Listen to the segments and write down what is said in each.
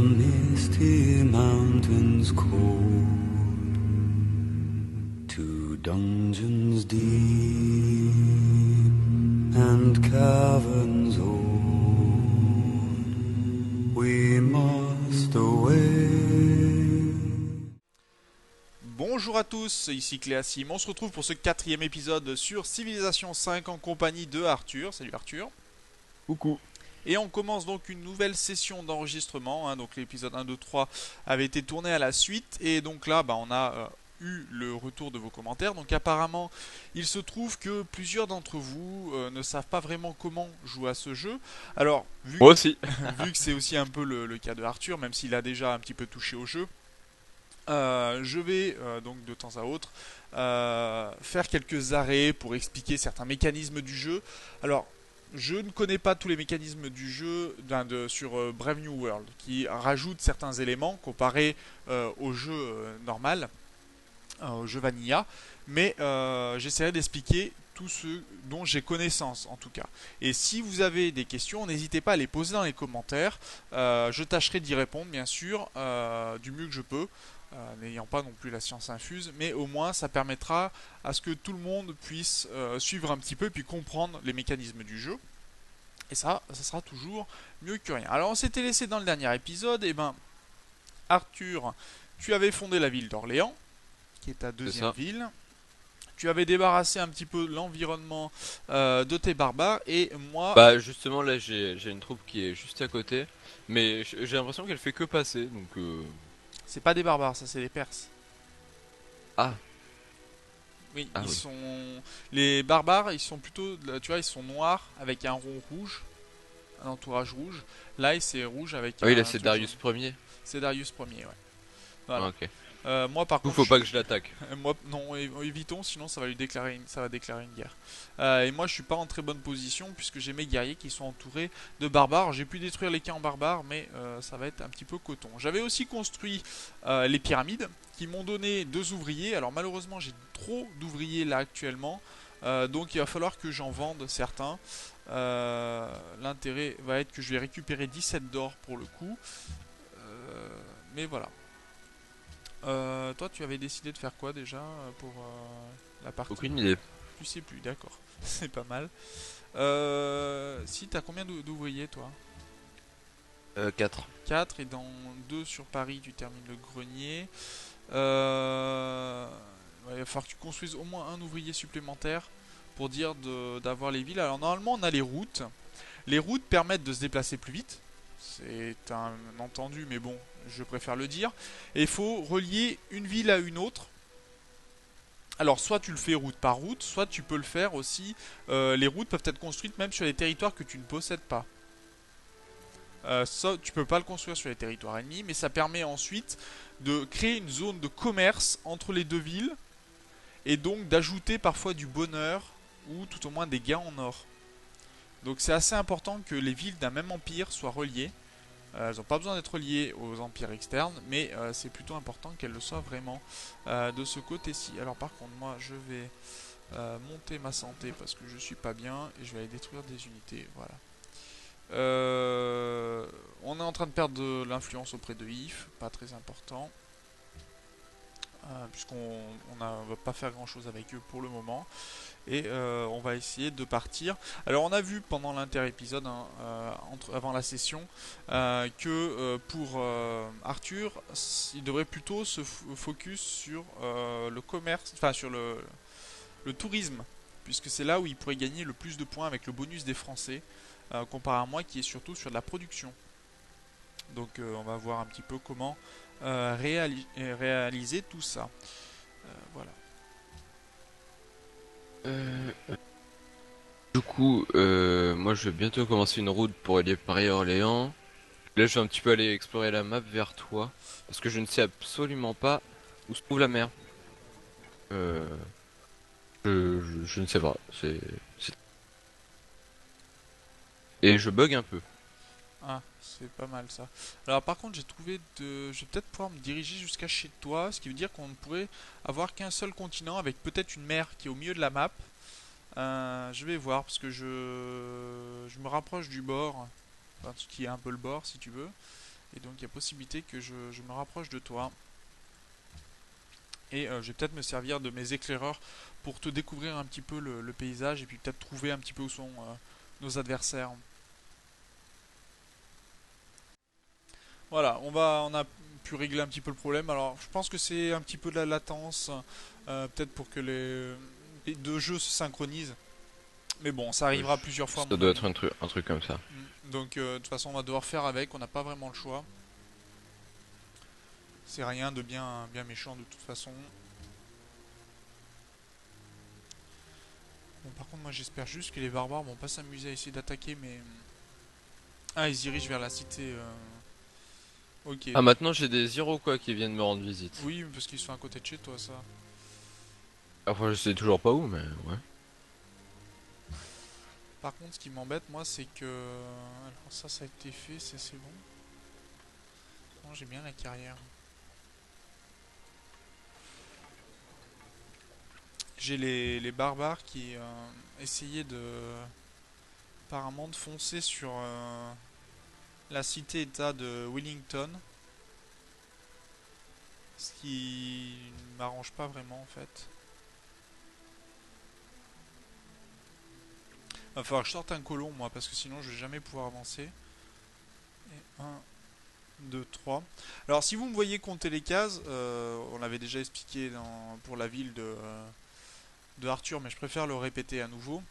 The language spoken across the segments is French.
misty mountains cold, to dungeons deep and caverns old, we must away. Bonjour à tous, ici Cléasim. On se retrouve pour ce 4e épisode sur Civilization 5 en compagnie de Arthur. Salut Arthur. Coucou. Et on commence donc une nouvelle session d'enregistrement. Donc l'épisode 1, 2, 3 avait été tourné à la suite. Et donc là, on a eu le retour de vos commentaires. Donc apparemment, il se trouve que plusieurs d'entre vous ne savent pas vraiment comment jouer à ce jeu. Alors, Moi aussi. vu que c'est aussi un peu le cas de Arthur, même s'il a déjà un petit peu touché au jeu, je vais donc de temps à autre faire quelques arrêts pour expliquer certains mécanismes du jeu. Alors, je ne connais pas tous les mécanismes du jeu sur Brave New World, qui rajoute certains éléments comparés au jeu normal, au jeu Vanilla, mais j'essaierai d'expliquer tout ce dont j'ai connaissance en tout cas. Et si vous avez des questions, n'hésitez pas à les poser dans les commentaires. Je tâcherai d'y répondre bien sûr du mieux que je peux. N'ayant pas non plus la science infuse, mais au moins ça permettra à ce que tout le monde puisse suivre un petit peu et puis comprendre les mécanismes du jeu. Et ça sera toujours mieux que rien. Alors on s'était laissé dans le dernier épisode, et Arthur, tu avais fondé la ville d'Orléans, qui est ta deuxième ville. Tu avais débarrassé un petit peu l'environnement de tes barbares, et moi... Bah justement là j'ai une troupe qui est juste à côté, mais j'ai l'impression qu'elle fait que passer, donc... C'est pas des barbares, ça c'est des Perses. Ah. Oui, oui. sont... Les barbares, ils sont plutôt... Tu vois, ils sont noirs avec un rond rouge, un entourage rouge. Là, c'est rouge avec oui, là c'est Darius Ier. C'est Darius Ier, ouais. Voilà. Ah, ok. Moi par contre, faut pas que je l'attaque. Moi non, évitons, sinon ça va déclarer une guerre. Et moi je suis pas en très bonne position puisque j'ai mes guerriers qui sont entourés de barbares. J'ai pu détruire les camps barbares, mais ça va être un petit peu coton. J'avais aussi construit les pyramides qui m'ont donné 2 ouvriers. Alors malheureusement j'ai trop d'ouvriers là actuellement, donc il va falloir que j'en vende certains. L'intérêt va être que je vais récupérer 17 d'or pour le coup. Mais voilà. Toi, tu avais décidé de faire quoi déjà pour la partie? Aucune idée. Tu sais plus, d'accord. C'est pas mal. Si, t'as combien d'ouvriers toi? 4. 4, et dans 2 sur Paris, tu termines le grenier. Ouais, il va falloir que tu construises au moins un ouvrier supplémentaire pour dire d'avoir les villes. Alors, normalement, on a les routes. Les routes permettent de se déplacer plus vite. C'est un entendu, mais bon, je préfère le dire. Et il faut relier une ville à une autre. Alors, soit tu le fais route par route, soit tu peux le faire aussi. Les routes peuvent être construites même sur les territoires que tu ne possèdes pas. Ça, tu peux pas le construire sur les territoires ennemis, mais ça permet ensuite de créer une zone de commerce entre les deux villes et donc d'ajouter parfois du bonheur ou tout au moins des gains en or. Donc c'est assez important que les villes d'un même empire soient reliées. Elles n'ont pas besoin d'être reliées aux empires externes, mais c'est plutôt important qu'elles le soient vraiment de ce côté-ci. Alors par contre, moi je vais monter ma santé parce que je suis pas bien et je vais aller détruire des unités. Voilà. On est en train de perdre de l'influence auprès de If, pas très important. Puisqu'on va pas faire grand chose avec eux pour le moment. Et on va essayer de partir. Alors on a vu pendant l'inter-épisode, avant la session, que pour Arthur, il devrait plutôt se focus sur le commerce, enfin sur le tourisme, puisque c'est là où il pourrait gagner le plus de points avec le bonus des Français, comparé à moi qui est surtout sur de la production. Donc on va voir un petit peu comment réaliser tout ça. Voilà. Du coup, moi je vais bientôt commencer une route pour aller Paris à Orléans. Là je vais un petit peu aller explorer la map vers toi, parce que je ne sais absolument pas où se trouve la mer. Je ne sais pas, Et je bug un peu. Ah, c'est pas mal ça. Alors par contre, je vais peut-être pouvoir me diriger jusqu'à chez toi, ce qui veut dire qu'on ne pourrait avoir qu'un seul continent avec peut-être une mer qui est au milieu de la map. Je vais voir parce que je me rapproche du bord, enfin, ce qui est un peu le bord si tu veux. Et donc il y a possibilité que je me rapproche de toi. Et je vais peut-être me servir de mes éclaireurs pour te découvrir un petit peu le paysage et puis peut-être trouver un petit peu où sont nos adversaires. Voilà, on a pu régler un petit peu le problème. Alors, je pense que c'est un petit peu de la latence, peut-être pour que les deux jeux se synchronisent. Mais bon, ça Ouais, arrivera plusieurs fois, à ça mon doit avis. être un truc comme ça. Donc, de toute façon, on va devoir faire avec. On n'a pas vraiment le choix. C'est rien de bien méchant de toute façon. Bon, par contre, moi, j'espère juste que les barbares vont pas s'amuser à essayer d'attaquer, mais ah, ils se dirigent vers la cité. Ok. Ah, maintenant j'ai des Iroquois qui viennent me rendre visite. Oui, parce qu'ils sont à côté de chez toi, ça. Enfin, je sais toujours pas où, mais ouais. Par contre, ce qui m'embête, moi, c'est que... Alors ça a été fait, c'est bon. Non, j'ai bien la carrière. J'ai les barbares qui essayaient de... apparemment de foncer sur la cité-état de Wellington. Ce qui ne m'arrange pas vraiment, en fait. Va falloir que je sorte un colon, moi, parce que sinon, je vais jamais pouvoir avancer. Et un, 2, 3. Alors si vous me voyez compter les cases, on l'avait déjà expliqué pour la ville de Arthur, mais je préfère le répéter à nouveau.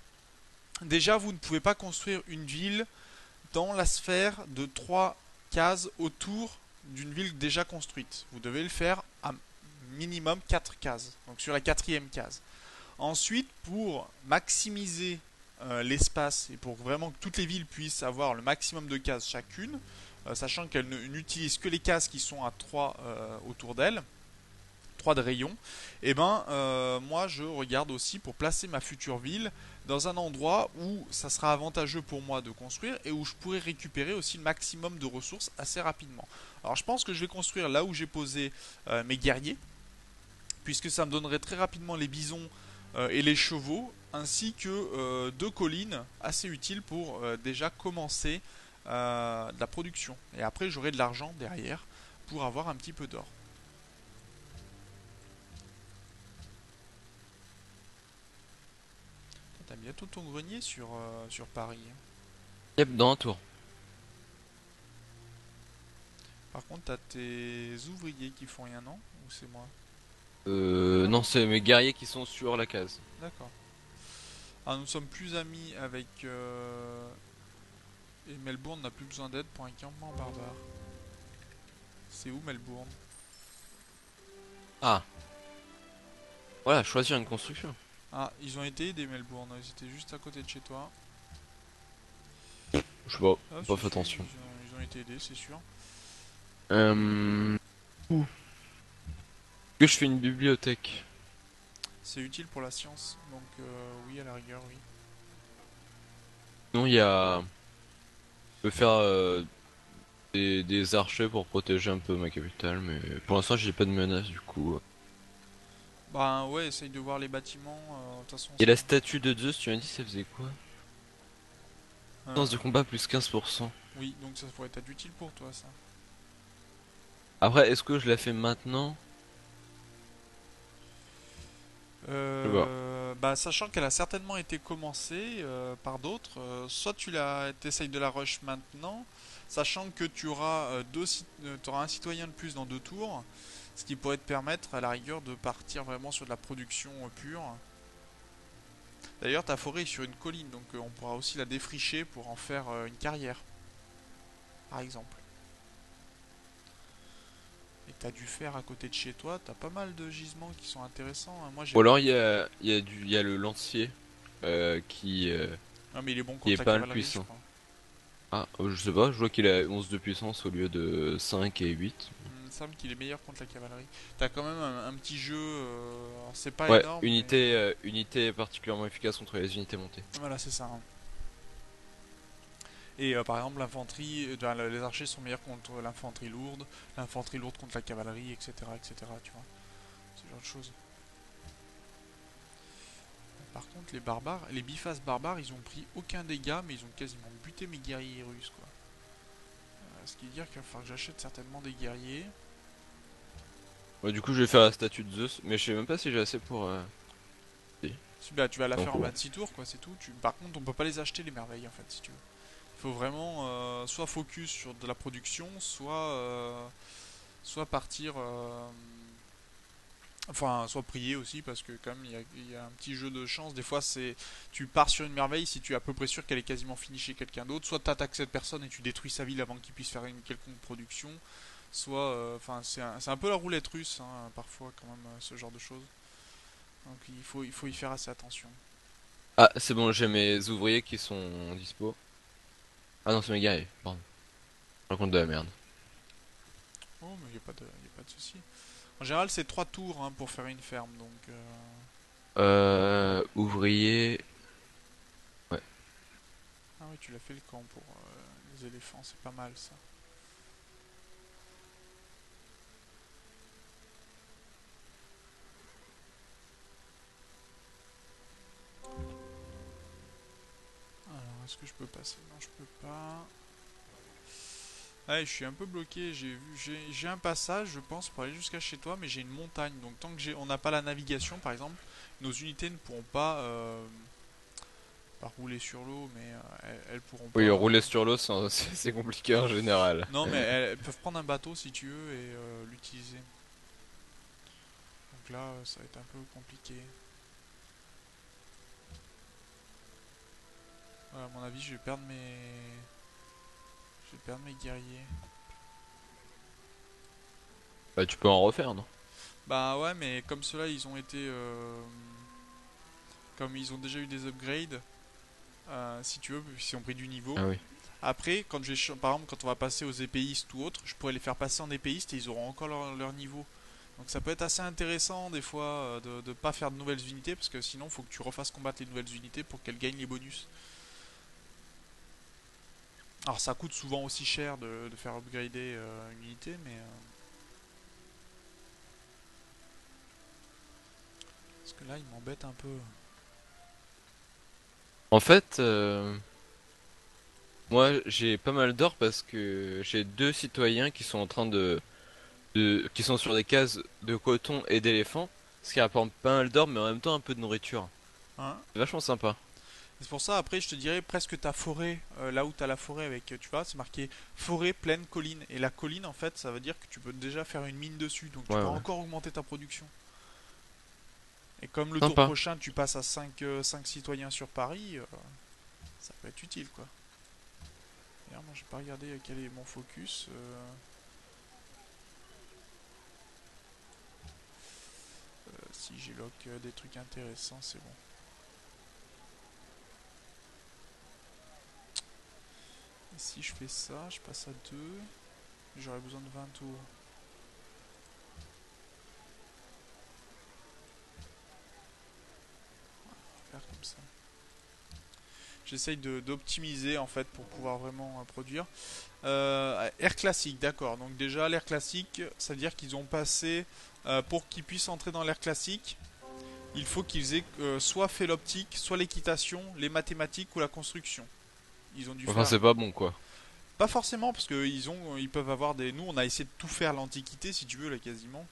Déjà, vous ne pouvez pas construire une ville dans la sphère de 3 cases autour d'une ville déjà construite. Vous devez le faire à minimum 4 cases, donc sur la quatrième case. Ensuite, pour maximiser l'espace et pour vraiment que toutes les villes puissent avoir le maximum de cases chacune, sachant qu'elles n'utilisent que les cases qui sont à 3 autour d'elles, 3 de rayon, et ben moi je regarde aussi pour placer ma future ville dans un endroit où ça sera avantageux pour moi de construire et où je pourrai récupérer aussi le maximum de ressources assez rapidement. Alors je pense que je vais construire là où j'ai posé mes guerriers, puisque ça me donnerait très rapidement les bisons et les chevaux, ainsi que 2 collines assez utiles pour déjà commencer de la production. Et après j'aurai de l'argent derrière pour avoir un petit peu d'or. T'as bientôt ton grenier sur Paris. Yep, dans un tour. Par contre, t'as tes ouvriers qui font rien, non? Ou c'est moi? Non, c'est mes guerriers qui sont sur la case. D'accord. Ah, nous sommes plus amis avec... Et Melbourne n'a plus besoin d'aide pour un campement barbare. C'est où Melbourne? Ah, voilà, choisir une construction. Ah, ils ont été aidés Melbourne, ils étaient juste à côté de chez toi. Je sais pas, Ah, pas si, fait si, attention. ils ont été aidés, c'est sûr. Euh... Que je fais une bibliothèque. C'est utile pour la science, donc oui, à la rigueur, oui. Non, il y a... Je peux faire des archers pour protéger un peu ma capitale, mais pour l'instant j'ai pas de menace du coup. Bah ouais, essaye de voir les bâtiments, de toute façon... Et la statue de Zeus, tu m'as dit ça faisait quoi? Euh, Chance de combat plus 15%. oui, donc ça pourrait être utile pour toi, ça. Après, est-ce que je la fais maintenant? Je sais pas. Bah, sachant qu'elle a certainement été commencée par d'autres, soit t'essayes de la rush maintenant, sachant que tu auras, t'auras un citoyen de plus dans 2 tours, ce qui pourrait te permettre à la rigueur de partir vraiment sur de la production pure. D'ailleurs, ta forêt est sur une colline, donc on pourra aussi la défricher pour en faire une carrière, par exemple. Et t'as du fer à côté de chez toi, t'as pas mal de gisements qui sont intéressants, hein. Moi j'ai... Ou alors il y a le lancier Non mais il est bon qui est contre la pas mal cavalerie, je puissant. crois. Ah, je sais pas, je vois qu'il a 11 de puissance au lieu de 5 et 8. Il me semble qu'il est meilleur contre la cavalerie. T'as quand même un petit jeu, alors c'est pas Ouais, énorme, mais unité particulièrement efficace contre les unités montées. voilà, c'est ça, hein. Et par exemple, l'infanterie, les archers sont meilleurs contre l'infanterie lourde contre la cavalerie, etc., etc., tu vois, ce genre de choses. Par contre, les barbares, les bifaces barbares, ils ont pris aucun dégât, mais ils ont quasiment buté mes guerriers russes, quoi. Ce qui veut dire qu'il va falloir que j'achète certainement des guerriers. Ouais, du coup, je vais faire la statue de Zeus, mais je sais même pas si j'ai assez pour. Si. Bah, tu vas la Donc, faire en ouais. 26 tours, quoi, c'est tout. Par contre, on peut pas les acheter, les merveilles, en fait, si tu veux. Il faut vraiment soit focus sur de la production, soit partir. Enfin, soit prier aussi, parce que quand même, il y a un petit jeu de chance. Des fois, tu pars sur une merveille si tu es à peu près sûr qu'elle est quasiment finie chez quelqu'un d'autre. Soit tu attaques cette personne et tu détruis sa ville avant qu'il puisse faire une quelconque production. Soit, enfin, c'est un peu la roulette russe, hein, parfois, quand même, ce genre de choses. Donc, il faut y faire assez attention. Ah, c'est bon, j'ai mes ouvriers qui sont dispo. Ah non, c'est mes guerriers, pardon. Je raconte de la merde. Oh, mais il n'y a pas de souci. En général, c'est 3 tours hein, pour faire une ferme, donc. Ouvrier. Ouais. Ah oui, tu l'as fait le camp pour les éléphants, c'est pas mal ça. Alors, est-ce que je peux passer? Non, je peux pas. Ouais, je suis un peu bloqué. J'ai un passage, je pense, pour aller jusqu'à chez toi, mais j'ai une montagne. Donc, tant que on n'a pas la navigation, par exemple, nos unités ne pourront pas rouler sur l'eau, mais elles pourront Oui, pas. rouler sur l'eau, c'est compliqué en général. Non, mais elles peuvent prendre un bateau si tu veux et l'utiliser. Donc là, ça va être un peu compliqué. Ouais, à mon avis, je vais perdre mes guerriers. Bah, tu peux en refaire, non? Bah ouais, mais comme ceux-là, ils ont été, comme ils ont déjà eu des upgrades, si tu veux, s'ils ont pris du niveau. Ah oui. Après, par exemple, quand on va passer aux épéistes ou autres, je pourrais les faire passer en épéistes et ils auront encore leur niveau. Donc ça peut être assez intéressant des fois de pas faire de nouvelles unités parce que sinon il faut que tu refasses combattre les nouvelles unités pour qu'elles gagnent les bonus. Alors ça coûte souvent aussi cher de faire upgrader une unité, mais parce que là il m'embête un peu. En fait, moi, j'ai pas mal d'or parce que j'ai deux citoyens qui sont en train qui sont sur des cases de coton et d'éléphants, ce qui rapporte pas mal d'or, mais en même temps un peu de nourriture. Hein. C'est vachement sympa. C'est pour ça, après, je te dirais presque ta forêt, là où tu as la forêt avec, tu vois, c'est marqué forêt, plaine, colline. Et la colline, en fait, ça veut dire que tu peux déjà faire une mine dessus, donc tu Ouais, peux ouais. encore augmenter ta production. Et comme le tour Sympa. prochain, tu passes à 5 citoyens sur Paris, ça peut être utile, quoi. D'ailleurs, moi, j'ai pas regardé quel est mon focus. Si j'ai lock des trucs intéressants, c'est bon. Et si je fais ça, je passe à 2. J'aurais besoin de 20 tours. Faire comme ça. J'essaye d'optimiser en fait pour pouvoir vraiment produire. Air classique, d'accord. Donc déjà l'air classique, ça veut dire qu'ils ont passé pour qu'ils puissent entrer dans l'air classique. Il faut qu'ils aient soit fait l'optique, soit l'équitation, les mathématiques ou la construction. Ils ont dû Enfin, faire. c'est pas bon, quoi. Pas forcément parce que ils peuvent avoir des. Nous, on a essayé de tout faire l'antiquité, si tu veux, là quasiment.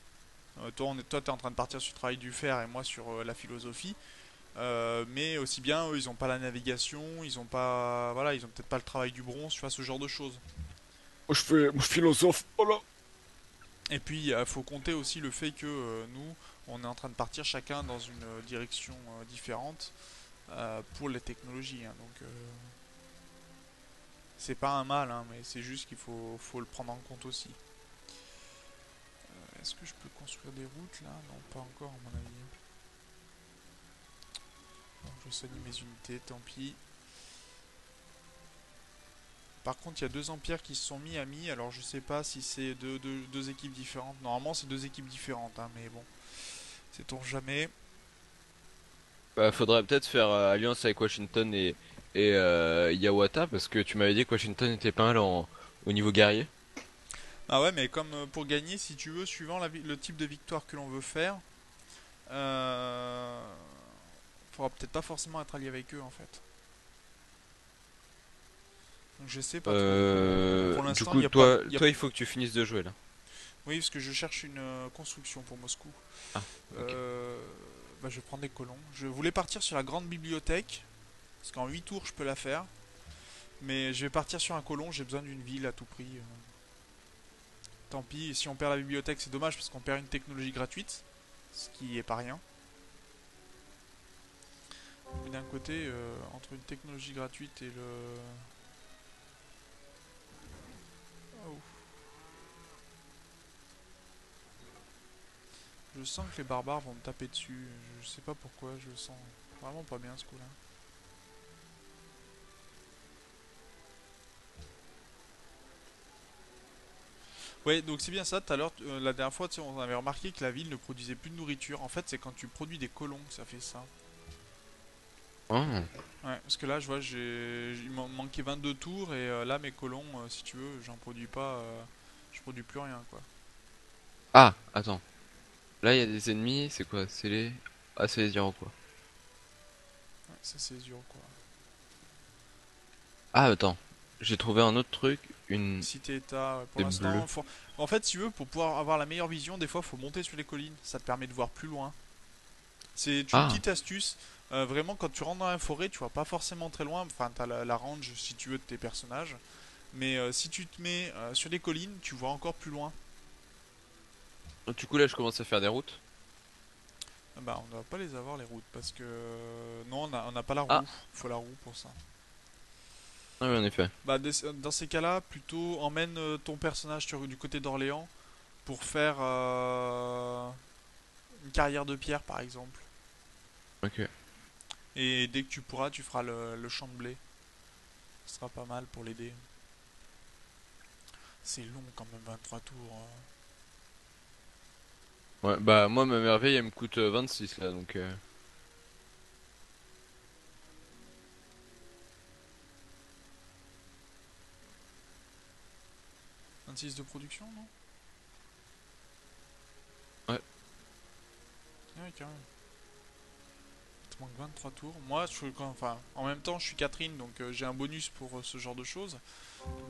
Toi, t'es en train de partir sur le travail du fer et moi sur la philosophie. Mais aussi bien, eux, ils ont pas la navigation, ils ont pas, voilà, ils ont peut-être pas le travail du bronze, tu vois, ce genre de choses. Moi, je fais mon philosophe. Oh là. Et puis, il faut compter aussi le fait que nous, on est en train de partir chacun dans une direction différente pour les technologies, hein. Donc, c'est pas un mal, hein, mais c'est juste qu'il faut le prendre en compte aussi. Est-ce que je peux construire des routes là? Non, pas encore, à mon avis. Bon, je soigne mes unités, tant pis. Par contre, il y a deux empires qui se sont mis amis. Alors, je sais pas si c'est deux équipes différentes. Normalement, c'est deux équipes différentes, hein, mais bon, sait-on jamais. Bah, faudrait peut-être faire alliance avec Washington et Yawata parce que tu m'avais dit que Washington était pas mal au niveau guerrier. Ah ouais, mais comme pour gagner, si tu veux, suivant le type de victoire que l'on veut faire, euh, faudra peut-être pas forcément être allié avec eux en fait. Donc je sais pas trop. Pour Du l'instant, il coup, n'y a pas. toi, il faut que tu finisses de jouer là. Oui, parce que je cherche une construction pour Moscou. Ah, ok. Euh, Bah, je vais prendre des colons. Je voulais partir sur la grande bibliothèque, parce qu'en 8 tours, je peux la faire. Mais je vais partir sur un colon, j'ai besoin d'une ville à tout prix. Tant pis, si on perd la bibliothèque, c'est dommage, parce qu'on perd une technologie gratuite, ce qui est pas rien. Mais d'un côté, entre une technologie gratuite et le... Oh. Je sens que les barbares vont me taper dessus. Je sais pas pourquoi, je le sens vraiment pas bien ce coup-là. Ouais, donc c'est bien ça. Tout à l'heure, la dernière fois, tu sais, on avait remarqué que la ville ne produisait plus de nourriture. En fait, c'est quand tu produis des colons que ça fait ça. Oh. Ouais, parce que là, je vois, il m'en manquait 22 tours et là, mes colons, si tu veux, j'en produis pas, je produis plus rien, quoi. Ah, attends. Là, il y a des ennemis, c'est quoi? C'est les... Ah, c'est les Iroquois. Ouais, ça c'est dur, quoi. Ah, attends. J'ai trouvé un autre truc, une... Cité-État, ouais, pour des bleus. l'instant, en fait, si tu veux, pour pouvoir avoir la meilleure vision, des fois, faut monter sur les collines. Ça te permet de voir plus loin. C'est une Ah, petite astuce. Vraiment, quand tu rentres dans la forêt, tu vois pas forcément très loin. Enfin, t'as la range, si tu veux, de tes personnages. Mais si tu te mets sur les collines, tu vois encore plus loin. du coup, là, je commence à faire des routes. Bah, on ne va pas les avoir, les routes, parce que... non, on n'a pas la Ah, roue. Il faut la roue pour ça. ah oui, en effet. Bah, dans ces cas-là, plutôt emmène ton personnage du côté d'Orléans pour faire une carrière de pierre, par exemple. Ok. Et dès que tu pourras, tu feras le champ de blé. Ce sera pas mal pour l'aider. C'est long quand même, 23 tours. Ouais, bah, moi, ma merveille, elle me coûte 26, là, donc... 26 de production, non? Ouais. Ouais, quand même. Il te manque 23 tours. Moi, enfin, en même temps, je suis Catherine, donc j'ai un bonus pour ce genre de choses.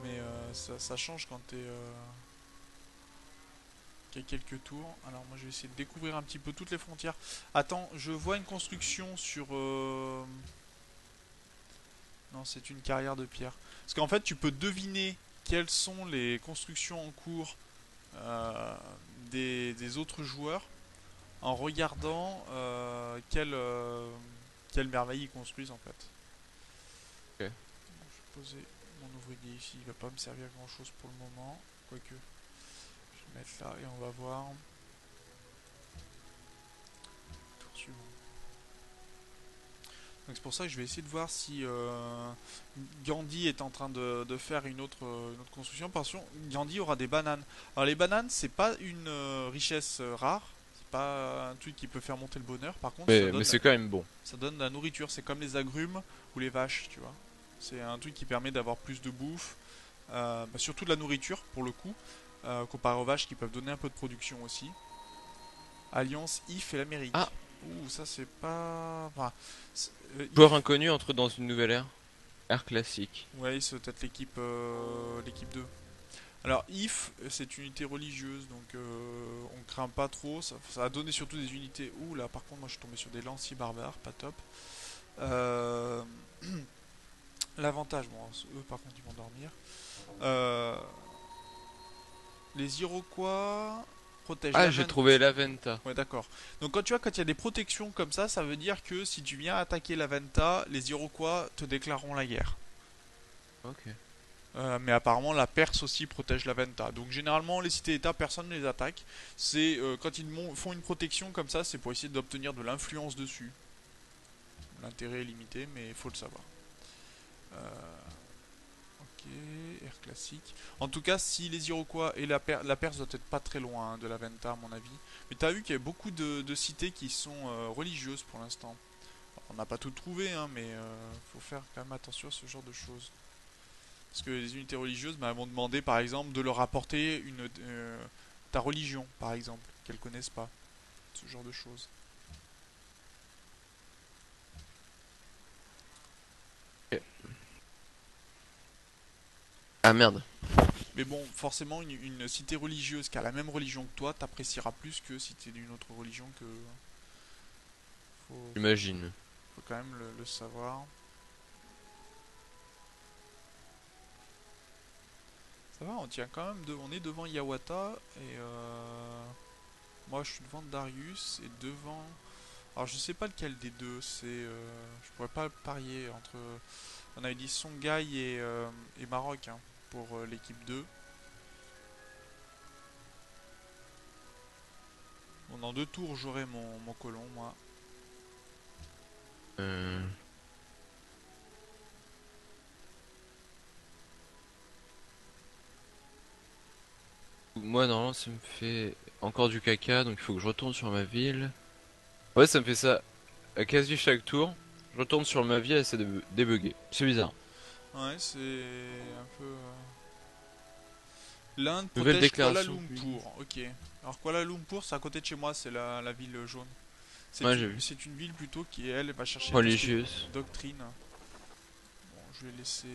Mais ça change quand qu'il y a quelques tours. Alors moi, je vais essayer de découvrir un petit peu toutes les frontières. Attends, je vois une construction sur... Non, c'est une carrière de pierre. Parce qu'en fait, tu peux deviner quelles sont les constructions en cours euh, des autres joueurs en regardant quelle merveille ils construisent en fait. Ok. Bon, je vais poser mon ouvrier ici, il va pas me servir grand chose pour le moment, quoique je vais le mettre là et on va voir. Tour suivant. Donc c'est pour ça que je vais essayer de voir si Gandhi est en train de faire une autre construction. Parce que Gandhi aura des bananes. Alors les bananes, c'est pas une richesse rare. C'est pas un truc qui peut faire monter le bonheur. Par contre, Mais c'est quand même bon. ça donne de la nourriture. C'est comme les agrumes ou les vaches, tu vois. C'est un truc qui permet d'avoir plus de bouffe. Bah, surtout de la nourriture, pour le coup. Comparé aux vaches qui peuvent donner un peu de production aussi. Alliance IF et Ah, l'Amérique. Ouh, ça c'est pas... Enfin, joueur IF, inconnu entre dans une nouvelle ère. Ère classique. ouais, c'est peut-être l'équipe 2. Alors, IF, c'est une unité religieuse, donc on craint pas trop. Ça a donné surtout des unités. Ouh là, par contre, moi je suis tombé sur des lanciers barbares, pas top. Euh, L'avantage, bon, eux par contre ils vont dormir. Euh, les Iroquois protègent Ah, la j'ai vanne. trouvé la Venta. Ouais, d'accord. Donc quand tu vois, quand il y a des protections comme ça veut dire que si tu viens attaquer la Venta, les Iroquois te déclareront la guerre. Ok. Mais apparemment la Perse aussi protège la Venta. Donc généralement les cités-états, personne ne les attaque. C'est quand ils font une protection comme ça, c'est pour essayer d'obtenir de l'influence dessus. L'intérêt est limité, mais il faut le savoir. Ok, air classique. En tout cas, si les Iroquois et la Perse doit être pas très loin hein, de la Venta à mon avis. Mais t'as vu qu'il y a beaucoup de cités qui sont religieuses pour l'instant. On n'a pas tout trouvé, hein, mais faut faire quand même attention à ce genre de choses. Parce que les unités religieuses m'ont demandé par exemple de leur apporter ta religion, par exemple, qu'elles connaissent pas. Ce genre de choses. Ah merde, Mais bon, forcément, une cité religieuse qui a la même religion que toi t'appréciera plus que si t'es d'une autre religion que. Faut, j'imagine. faut quand même le savoir. Ça va, on tient quand même. On est devant Yawata et moi je suis devant Darius et devant. Alors je sais pas lequel des deux, c'est. Je pourrais pas parier entre. On avait dit Songhai et Maroc hein, pour l'équipe 2. Bon, dans 2 tours j'aurai mon colon moi. Euh... Moi, normalement, ça me fait encore du caca, donc il faut que je retourne sur ma ville. Ouais, ça me fait ça à quasi chaque tour. Je retourne sur ma ville et essaie de débugger. C'est bizarre. Ouais, c'est un peu. L'Inde Nouvelle protège Kuala déclaration. Lumpur. Ok. Alors Kuala Lumpur, c'est à côté de chez moi, c'est la ville jaune. Ouais, j'ai vu. C'est une ville plutôt qui, elle, va chercher tout ce qui est Religieuse. doctrine. Bon, je vais laisser.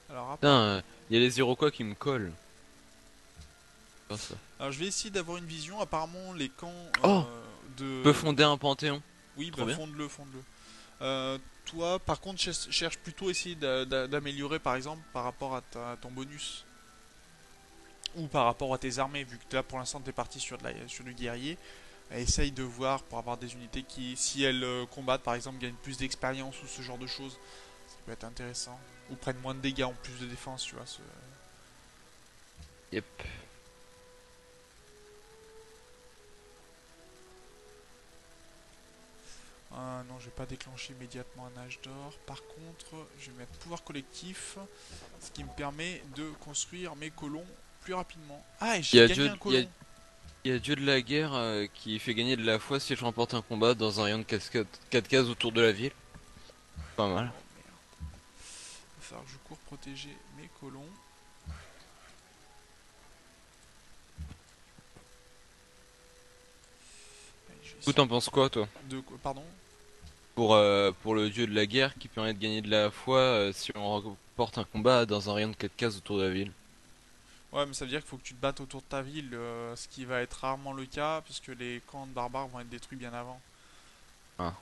Alors, Putain, il y a les Iroquois qui me collent. Faire ça. alors, je vais essayer d'avoir une vision. Apparemment, les camps Oh! Je peux de. fonder un panthéon. Oui, Trop bah bien. fonde-le, fonde-le. Toi, par contre, cherche plutôt à essayer d'améliorer, par exemple, par rapport à ton bonus. Ou par rapport à tes armées, vu que là, pour l'instant, t'es parti sur du guerrier. Essaye de voir pour avoir des unités qui, si elles combattent, par exemple, gagnent plus d'expérience ou ce genre de choses. Ça peut être intéressant. Ou prennent moins de dégâts en plus de défense, tu vois. Yep. Ah non, je vais pas déclencher immédiatement un âge d'or. Par contre, je vais mettre pouvoir collectif, ce qui me permet de construire mes colons plus rapidement. Ah, et Il y j'ai a gagné Dieu, un colon. il y a Dieu de la guerre qui fait gagner de la foi si je remporte un combat dans un rayon de 4 cases autour de la ville. Pas mal. Oh merde. Il va falloir que je cours protéger mes colons. Allez, je vais Tout essayer t'en penses quoi, toi? Pardon? Pour le dieu de la guerre qui permet de gagner de la foi si on remporte un combat dans un rayon de 4 cases autour de la ville. Ouais, mais ça veut dire qu'il faut que tu te battes autour de ta ville, ce qui va être rarement le cas, puisque les camps de barbares vont être détruits bien avant. Ah.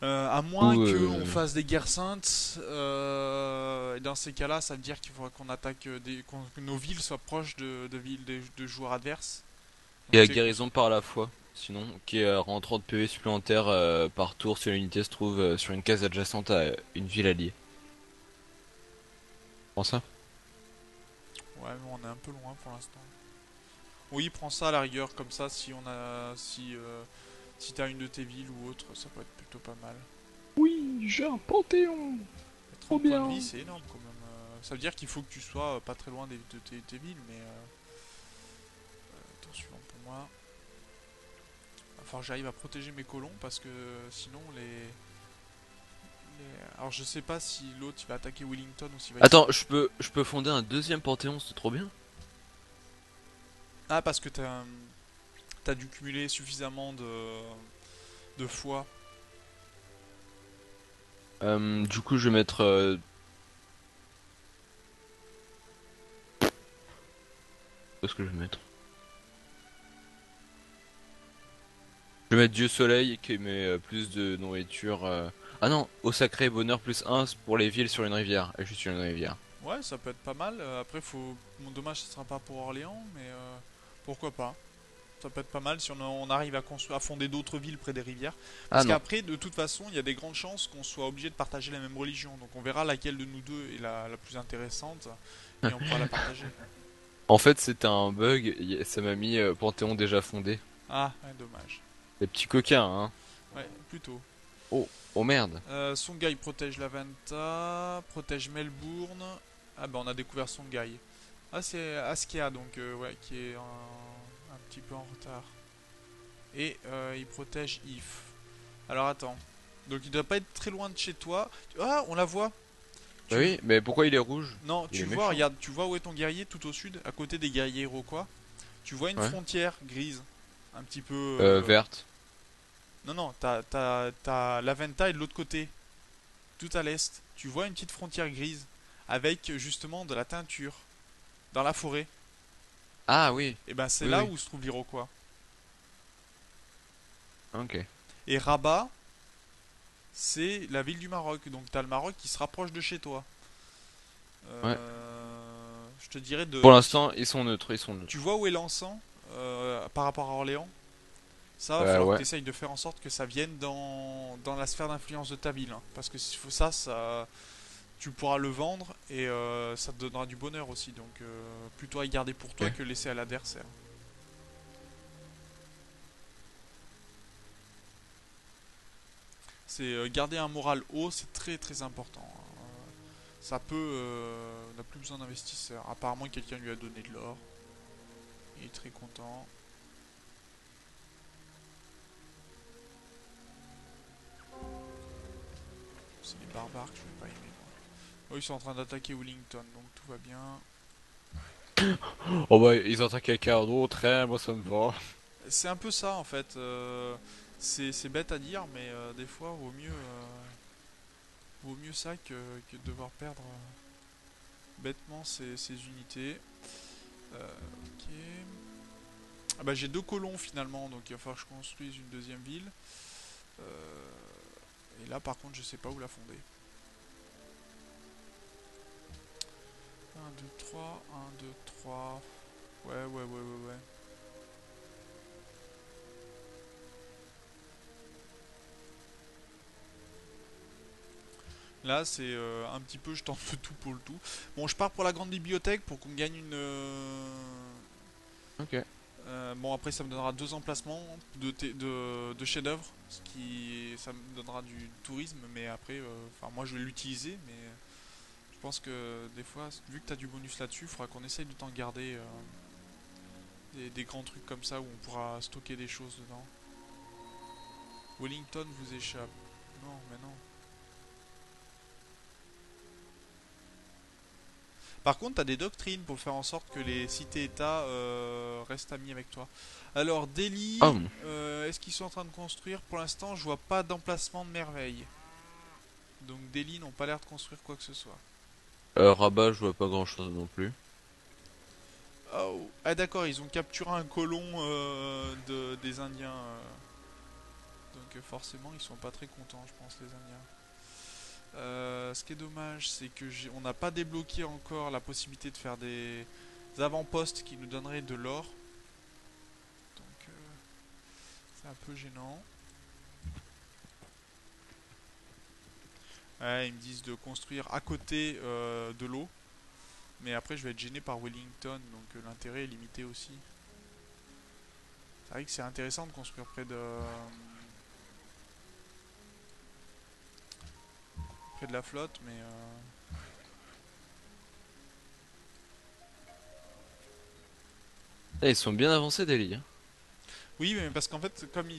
À moins Ou qu'on fasse des guerres saintes, et dans ces cas-là, ça veut dire qu'il faudra qu'on attaque que nos villes soient proches de villes de joueurs adverses. il y Donc a tu sais guérison par la foi, sinon, qui rend 30 PV supplémentaires par tour si l'unité se trouve sur une case adjacente à une ville alliée. Prends ça? ouais, mais on est un peu loin pour l'instant. Oui, prends ça à la rigueur, comme ça, si t'as une de tes villes ou autre, ça peut être plutôt pas mal. Oui, j'ai un panthéon. Et Trop 30 points de bien. vie, c'est énorme quand même. Ça veut dire qu'il faut que tu sois pas très loin de tes villes, mais attends, suivant pour moi. Va falloir que j'arrive à protéger mes colons parce que sinon alors je sais pas si l'autre il va attaquer Wellington ou s'il va essayer. Attends, je peux fonder un deuxième panthéon, c'est trop bien. Ah, parce que t'as dû cumuler suffisamment de foi. Du coup, je vais mettre. Où est-ce que je vais mettre? Je vais mettre Dieu Soleil qui met plus de nourriture. Ah non, eau sacrée, bonheur plus 1 pour les villes sur une rivière. Et juste sur une rivière. Ouais, ça peut être pas mal. Après, mon dommage, ce sera pas pour Orléans, mais pourquoi pas. Ça peut être pas mal si on arrive à construire, à fonder d'autres villes près des rivières. Ah Parce non. qu'après, de toute façon, il y a des grandes chances qu'on soit obligé de partager la même religion. Donc on verra laquelle de nous deux est la plus intéressante et on pourra la partager. En fait, c'était un bug. Ça m'a mis panthéon déjà fondé. Ah, ouais, dommage. Les petits coquins, hein. Ouais, plutôt. Oh, oh merde. Songhai protège Laventa, protège Melbourne. Ah bah on a découvert Songhai. Ah c'est Askia donc ouais qui est un petit peu en retard. Et il protège If. Alors attends. Donc il doit pas être très loin de chez toi. Ah on la voit. Bah Tu... oui, mais pourquoi il est rouge? Non Il tu est vois méchant. regarde tu vois où est ton guerrier tout au sud à côté des guerriers iroquois. Tu vois une Ouais. frontière grise. Un petit peu... Verte. Non non t'as Laventa est de l'autre côté. Tout à l'est. Tu vois une petite frontière grise. avec justement de la teinture dans la forêt. Ah oui, Et ben c'est oui, là oui. où se trouve l'Iroquois. Ok. Et Rabat, c'est la ville du Maroc. Donc t'as le Maroc qui se rapproche de chez toi. Ouais. Je te dirais Pour de... l'instant, ils sont neutres, ils sont Tu neutres. vois où est l'encens par rapport à Orléans? Ça va falloir que tu Ouais. essayes de faire en sorte que ça vienne dans la sphère d'influence de ta ville, hein. Parce que s'il faut ça, tu pourras le vendre et ça te donnera du bonheur aussi. Donc plutôt à y garder pour toi Ok. que laisser à l'adversaire. C'est garder un moral haut, c'est très très important, hein. Ça peut, on n'a plus besoin d'investisseurs. Apparemment, quelqu'un lui a donné de l'or. Il est très content. C'est les barbares que je vais pas aimer, moi. Oh, ils sont en train d'attaquer Wellington, donc tout va bien. Oh bah, ils attaquent quelqu'un d'autre, hein, moi ça me va. C'est un peu ça en fait. C'est bête à dire, mais des fois, vaut mieux ça que de devoir perdre bêtement ces unités. Ok. Ah bah, j'ai 2 colons finalement, donc il va falloir que je construise une deuxième ville. Et là, par contre, je sais pas où la fonder. 1, 2, 3, 1, 2, 3. Ouais. Là, c'est un petit peu, je tente le tout pour le tout. Bon, je pars pour la grande bibliothèque pour qu'on gagne une. Ok. Bon, après, ça me donnera 2 emplacements de chefs-d'œuvre, ce qui, ça me donnera du tourisme. Mais après, enfin, moi, je vais l'utiliser, mais je pense que des fois, vu que tu as du bonus là-dessus, il faudra qu'on essaye de t'en garder des grands trucs comme ça où on pourra stocker des choses dedans. Wellington vous échappe. Non, mais non. Par contre, t'as des doctrines pour faire en sorte que les cités-États restent amis avec toi. Alors, Ah Delhi, bon. est-ce qu'ils sont en train de construire? Pour l'instant, je vois pas d'emplacement de merveille. Donc, Delhi n'ont pas l'air de construire quoi que ce soit. Rabat, je vois pas grand chose non plus. Oh. Ah, d'accord, ils ont capturé un colon des Indiens. Donc, forcément, ils sont pas très contents, je pense, les Indiens. Ce qui est dommage, c'est que on n'a pas débloqué encore la possibilité de faire des avant-postes qui nous donneraient de l'or. Donc c'est un peu gênant. Ouais, ils me disent de construire à côté de l'eau. Mais après je vais être gêné par Wellington, donc l'intérêt est limité aussi. C'est vrai que c'est intéressant de construire près de la flotte, mais Ils sont bien avancés, Delhi, hein. oui, mais parce qu'en fait, comme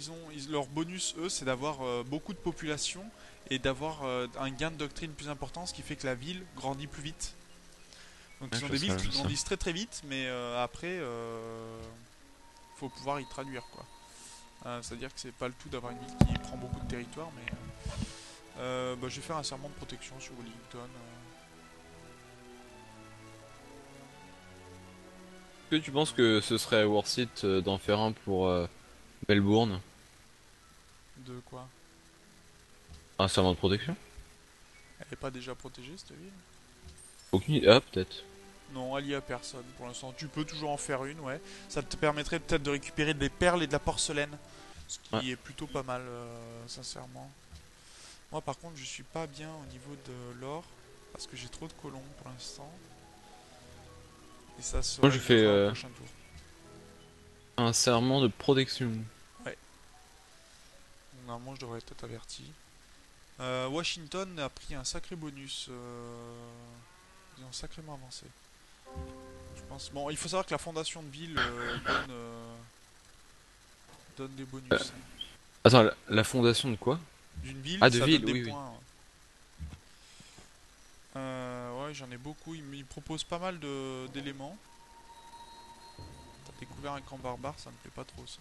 leur bonus, eux, c'est d'avoir beaucoup de population et d'avoir un gain de doctrine plus important, ce qui fait que la ville grandit plus vite. Donc Ouais, ils ont je des sais, villes je qui sais. grandissent très très vite, mais après, faut pouvoir y traduire quoi. C'est-à-dire que c'est pas le tout d'avoir une ville qui prend beaucoup de territoire, mais bah, je vais faire un serment de protection sur Wellington. Est-ce que tu penses que ce serait worth it d'en faire un pour Melbourne? De quoi? Un serment de protection? Elle est pas déjà protégée cette ville? Aucune idée. Ah, peut-être. Non, elle y a personne pour l'instant. Tu peux toujours en faire une, ouais. Ça te permettrait peut-être de récupérer des perles et de la porcelaine, ce Ouais. qui est plutôt pas mal, sincèrement. Moi, par contre, je suis pas bien au niveau de l'or parce que j'ai trop de colons pour l'instant. Et ça se Moi, je fais réglera au prochain tour. un serment de protection. Ouais. Normalement, je devrais être averti. Washington a pris un sacré bonus. Ils ont sacrément avancé. Je pense. Bon, il faut savoir que la fondation de ville donne des bonus, hein. Attends, la fondation de quoi? D'une ville, Ah, de ça donne ville, des oui, oui. points, hein. Ouais, j'en ai beaucoup. Ils me proposent pas mal d'éléments. T'as découvert un camp barbare, ça me plaît pas trop ça.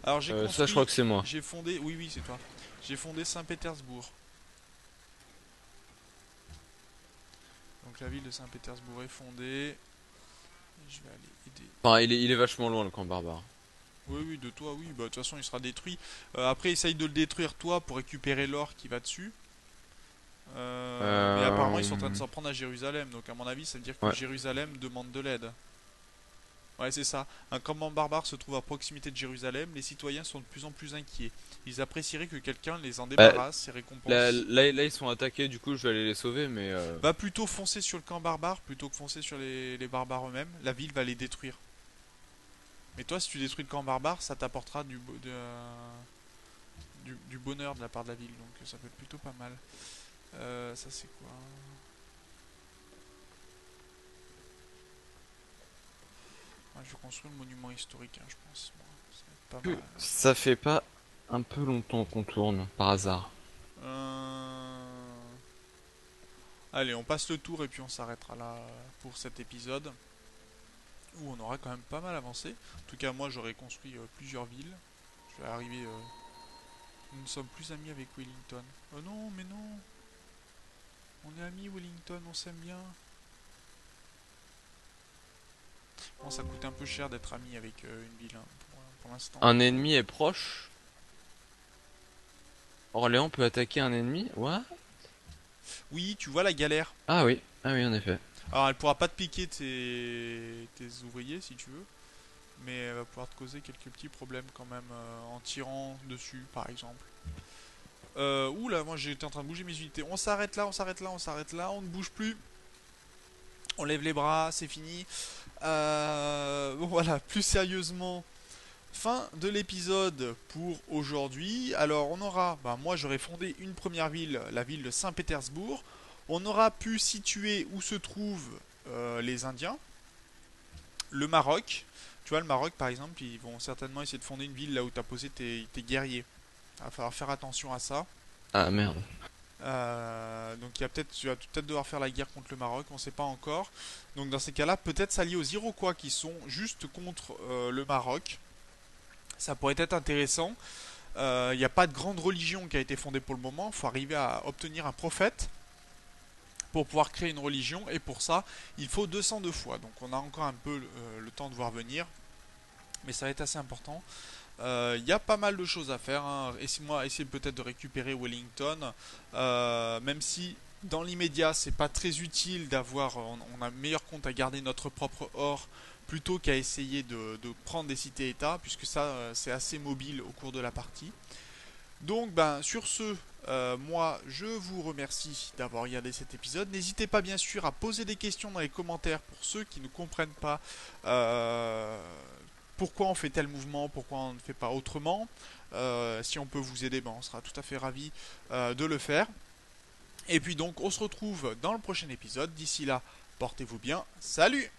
Alors j'ai Ça, je crois construit, que c'est moi. j'ai fondé, oui c'est toi. J'ai fondé Saint-Pétersbourg. donc la ville de Saint-Pétersbourg est fondée. Et je vais aller aider. Enfin, il est vachement loin le camp barbare. Oui, oui, de toi, oui. Bah, de toute façon, il sera détruit. Après, essaye de le détruire, toi, pour récupérer l'or qui va dessus. Mais apparemment, ils sont en train de s'en prendre à Jérusalem. Donc, à mon avis, ça veut dire que Ouais. Jérusalem demande de l'aide. Ouais, c'est ça. Un campement barbare se trouve à proximité de Jérusalem. Les citoyens sont de plus en plus inquiets. Ils apprécieraient que quelqu'un les en débarrasse et récompense. Là, ils sont attaqués, du coup, je vais aller les sauver, mais Va plutôt foncer sur le camp barbare plutôt que foncer sur les barbares eux-mêmes. La ville va les détruire. Mais toi, si tu détruis le camp barbare, ça t'apportera du bonheur de la part de la ville. Donc ça peut être plutôt pas mal. Ça c'est quoi? Ouais, je construis le monument historique, hein, je pense. Bon, ça va être pas mal. ça fait pas un peu longtemps qu'on tourne, par hasard. Allez, on passe le tour et puis on s'arrêtera là pour cet épisode. Où on aura quand même pas mal avancé. En tout cas, moi j'aurais construit plusieurs villes. Je vais arriver. Nous ne sommes plus amis avec Wellington. Oh non, mais non. On est amis, Wellington, on s'aime bien. Bon, ça coûte un peu cher d'être ami avec une ville, hein, pour l'instant. Un ennemi est proche. Orléans peut attaquer un ennemi? What? Oui, tu vois la galère. Ah oui, en effet. Alors, elle pourra pas te piquer tes ouvriers si tu veux. Mais elle va pouvoir te causer quelques petits problèmes quand même en tirant dessus, par exemple. Oula, moi j'étais en train de bouger mes unités. On s'arrête là, on s'arrête là, on s'arrête là, on ne bouge plus. On lève les bras, c'est fini. Bon voilà, plus sérieusement, fin de l'épisode pour aujourd'hui. Alors on aura, moi j'aurais fondé une première ville, la ville de Saint-Pétersbourg. On aura pu situer où se trouvent les Indiens, le Maroc. Tu vois, le Maroc par exemple, ils vont certainement essayer de fonder une ville là où tu as posé tes guerriers. Il va falloir faire attention à ça. Ah merde. Donc tu vas peut-être devoir faire la guerre contre le Maroc, on sait pas encore. Donc dans ces cas-là, peut-être s'allier aux Iroquois qui sont juste contre le Maroc. Ça pourrait être intéressant. Il n'y a pas de grande religion qui a été fondée pour le moment. Il faut arriver à obtenir un prophète pour pouvoir créer une religion. Et pour ça, il faut 202 fois. Donc on a encore un peu le temps de voir venir. Mais ça va être assez important. Il y a pas mal de choses à faire, hein. Essayer peut-être de récupérer Wellington, même si dans l'immédiat c'est pas très utile d'avoir, on a meilleur compte à garder notre propre or plutôt qu'à essayer de prendre des cités-états, puisque ça c'est assez mobile au cours de la partie. Donc sur ce, moi je vous remercie d'avoir regardé cet épisode. N'hésitez pas bien sûr à poser des questions dans les commentaires pour ceux qui ne comprennent pas pourquoi on fait tel mouvement, pourquoi on ne fait pas autrement. Si on peut vous aider, on sera tout à fait ravis de le faire. Et puis donc on se retrouve dans le prochain épisode. D'ici là, portez-vous bien. Salut!